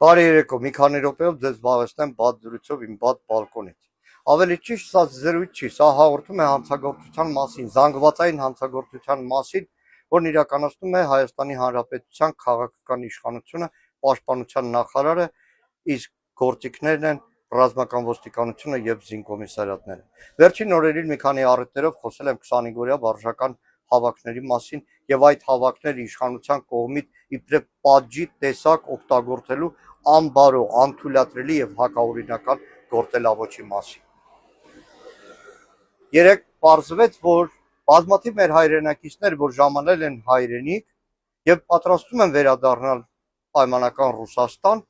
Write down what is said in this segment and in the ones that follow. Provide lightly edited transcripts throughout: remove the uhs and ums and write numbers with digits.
Բարի երեկո, մի քանի րոպեով ձեզ զբաղեցնեմ բաց զրույցով իմ բաց բալկոնից։ Ավելի ճիշտ, սա զրույց չի, սա հաղորդում է հանցագործության մասին, զանգվածային հանցագործության մասին, որն իրականացնում է Հայաստանի Հանրապետության քաղաքական իշխանությունը, պաշտպանության նախարարը, իսկ գործիքներն են ռազմական ոստիկանությունը եւ զինկոմիսարիատները։ Վերջին օրերին մի քանի առիթներով խոսել եմ 25-օրյա վարժական հավաքների մասին եւ այդ հավաքները իշխանության կողմից իբրև պատժի տեսակ օգտագործելու անբարո, անթույլատրելի եւ հակաօրինական գործելավոճի մասին։ Երեք պարզվեց, որ բազմաթիվ մեր հայրենակիցներ, որ ժամանել են հայրենիք եւ պատրաստվում են վերադառնալ պայմանական Ռուսաստան,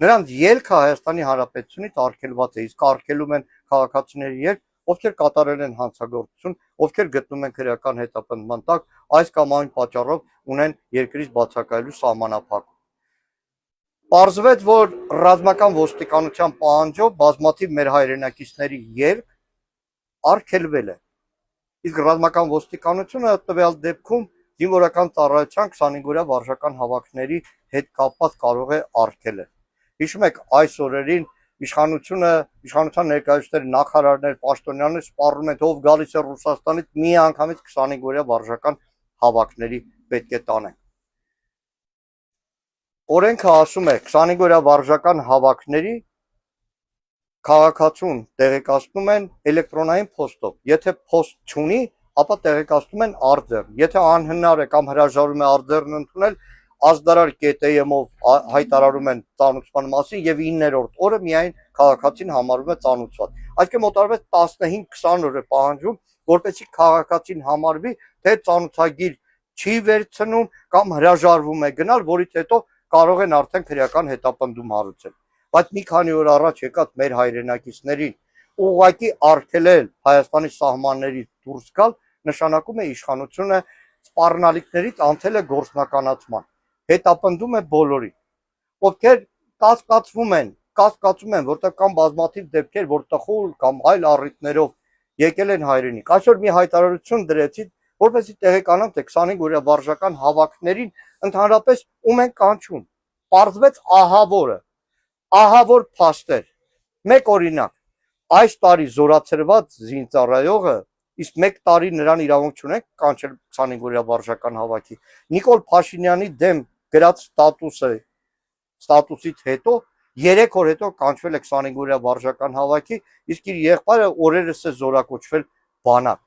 նրանց ելքը Հայաստանի Հանրապետությունից արգելված է, իսկ արգելում են քաղաքացիների ելք, ովքեր կատարել են հանցագործություն, ովքեր գտնում են քրեական հետապնդման տակ, այս կամ այն պատճառով ունեն երկրից բացակայելու սահմանափակում։ Պարզվեց, որ ռազմական ոստիկանության պահանջով բազմաթիվ մեր հայրենակիցների ելք արգելվել է։ Իսկ ռազմական ոստիկանությունը տվյալ դեպքում զինվորական ծառայության 25-օրյա վարժական հավաքների հետ կապված կարող է արգելել։ Հիշում եք, այս օրերին իշխանության ներկայացուցիչներ, նախարարներ, պաշտոնյաներ սպառում են, ով գալիս է Ռուսաստանից, միանգամից 25-օրյա վարժական հավաքների պետք է տանեն։ Օրենքը ասում է 25-օրյա վարժական հավաքների քաղաքացուն տեղեկացնում են էլեկտրոնային փոստով։ Եթե փոստ չունի, ապա տեղեկացնում են արձեռ։ Եթե անհնար է կամ հրաժարվում է արձեռն ընդունել, ազդարար.am-ով հայտարարում են ծանուցման մասին եւ 9-րդ օրը միայն քաղաքացին համարվում է ծանուցված։ Այսինքն մոտավորապես 15-20 օր է պահանջվում, որպեսզի քաղաքացին համարվի, թե ծանուցագիր չի վերցնում կամ հրաժարվում է գնալ, որից հետո կարող են արդեն քրեական հետապնդում հարուցել։ Բայց մի քանի օր առաջ եկած մեր հայրենակիցներին ուղղակի արգելել Հայաստանի սահմաններից դուրս գալ նշանակում է իշխանությունը սպառնալիքներից անցել է գործնականացման, հետապնդում է բոլորին, ովքեր կասկածում են, որտեղ կան բազմաթիվ դեպքեր, որ տխուր կամ այլ առիթներով եկել են հայրենիք։ Այսօր մի հայտարարություն դրեցին, որպեսզի տեղեկանան, թե 25-օրյա վարժական հավաքներին ընդհանրապես ում են կանչում։ Պարզվեց ահավոր փաստեր։ Մեկ օրինակ, այս տարի զորացրված զինծառայողը, իսկ 1 տարի նրան իրավունք չունեն կանչել 25-օրյա վարժական հավաքի, Նիկոլ Փաշինյանի դեմ գրած ստատուսից հետո 3 օր հետո կանչվել է 25-օրյա վարժական հավաքի, իսկ իր եղբայրը օրերս է զորակոչվել բանակ։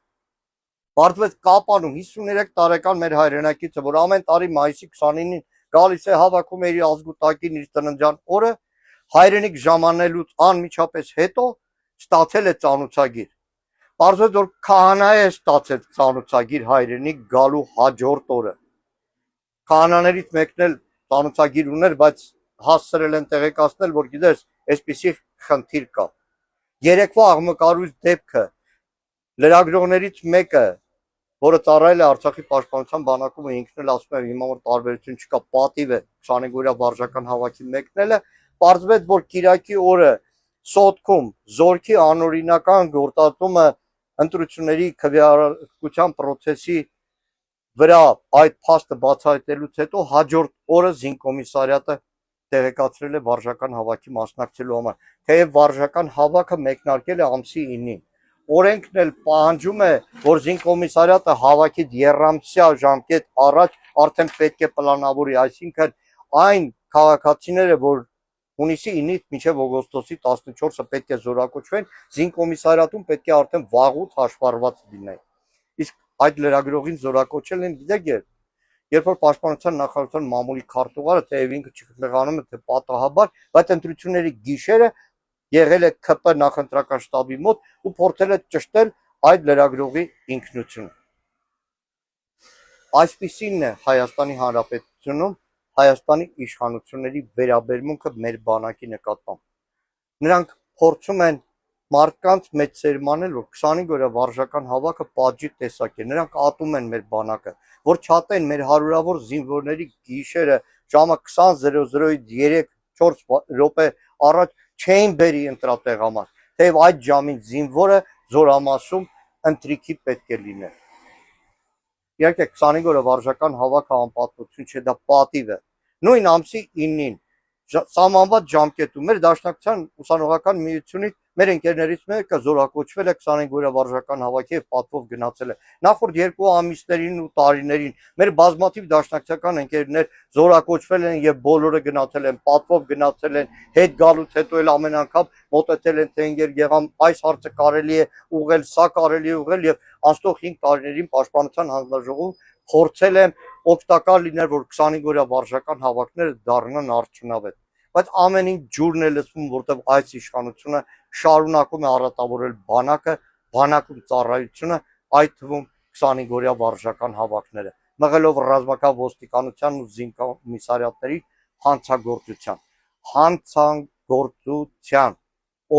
Պարզվեց Կապանում 53 տարեկան մեր հայրենակիցը, որ ամեն տարի մայիսի 29-ին գալիս է հավաքում է իր ազգուտակին, իր ծննդյան օրը, հայրենիք ժամանելուց անմիջապես հետո ստացել է ծանուցագիր։ Պարզվեց, որ քահանա է ստացել ծանուցագիր հայրենիք գալու հաջորդ օրը։ Քահանաներից մեկն էլ ծանուցագիր ուներ, բայց հասցրել են տեղեկացնել, որ գիտես, այսպիսի խնդիր կա։ Երեկվա աղմկարույց դեպքը լրագրողներից մեկը, որը ծառայել է Արցախի պաշտպանության բանակում, ինքն էլ ասում է, հիմա որ տարբերություն չկա, պատիվ է 25-օրյա վարժական հավաքի մեկնելը, պարզվեց, որ կիրակի օրը Սոտքում զորքի անօրինական գործածումը ընտրությունների քվեարկության process-ի վրա այդ փաստը բացահայտելուց հետո հաջորդ օրը զինկոմիսարիատը տեղեկացրել է վարժական հավաքի մասնակցելու համար, թեև վարժական հավաքը մեկնարկել է ամսի 9-ին։ Օրենքն էլ պահանջում է, որ զինկոմիսարիատը հավաքից եռամսյա ժամկետ առաջ արդեն պետք է պլանավորի, այսինքն այն քաղաքացիները, որ հունիսի 9-ից մինչև օգոստոսի 14-ը պետք է զորակոչվեն, զինկոմիսարիատում պետք է արդեն վաղուց հաշվառված լինեն։ Իսկ այդ լրագրողին զորակոչել են, գիտեք, երբ որ պաշտպանության նախարարության մամուլի քարտուղարը, թեև ինքը չխեղանում է, թե պատահաբար, բայց ընտրությունների գիշերը եղել է ԿՊ նախընտրական շտաբի մոտ ու փորձել է ճշտել այդ լրագրողի ինքնությունը։ Այսպիսին է Հայաստանի Հանրապետությունում Հայաստանի իշխանությունների վերաբերմունքը մեր բանակի նկատմամբ։ Նրանք փորձում են մարդկանց մեջ սերմանել, որ 25-օրյա վարժական հավաքը պատժի տեսակ է։ Նրանք ատում են մեր բանակը, որ չատեն մեր հարյուրավոր զինվորների գիշերը ժամը 20:00-ից 3-4 րոպե առաջ չէին բերի ընտրատեղամաս, թեև այդ ժամին զինվորը զորամասում ընտրիքի պետք է լիներ։ Իհարկե 25 օրը վարժական հավաքը անպատվություն չէ, դա պատիվ է։ Նույն ամսի 9-ին սահմանված ժամկետում մեր դաշնակցության ուսանողական միությունից մեր ընկերներից մեկը զորակոչվել է 25 օրյա վարժական հավաքի եւ պատվով գնացել է։ Նախորդ 2 ամիսներին ու տարիներին մեր բազմաթիվ դաշնակցական ընկերներ զորակոչվել են եւ բոլորը գնացել են, պատվով գնացել են, հետ գալուց հետո էլ ամեն անգամ մոտեցել են թե ընկեր Գեգամ, այս հարցը կարելի է ուղղել, սա կարելի է ուղղել եւ անցնող 5 տարիներին պաշտպանության հանձնաժողովում փորձել եմ օգտակար լինել, որ 25 օրյա վարժական հավաքները դառնան արդյունավետ։ Բայց ամեն ինչ ջուրն է լցվում, որտեղ այս իշխանությունը շարունակում է առատավորել բանակը, բանակում ծառայությունը, այդ թվում 25 օրյա վարժական հավաքները, մղելով ռազմական ոստիկանության ու զինկոմիսարիատների հանցագործության,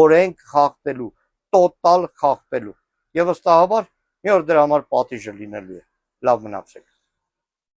օրենք խախտելու, տոտալ խախտելու եւ վստահաբար մի օր դրա համար պատիժը լինելու է։ Լավ մնացեք։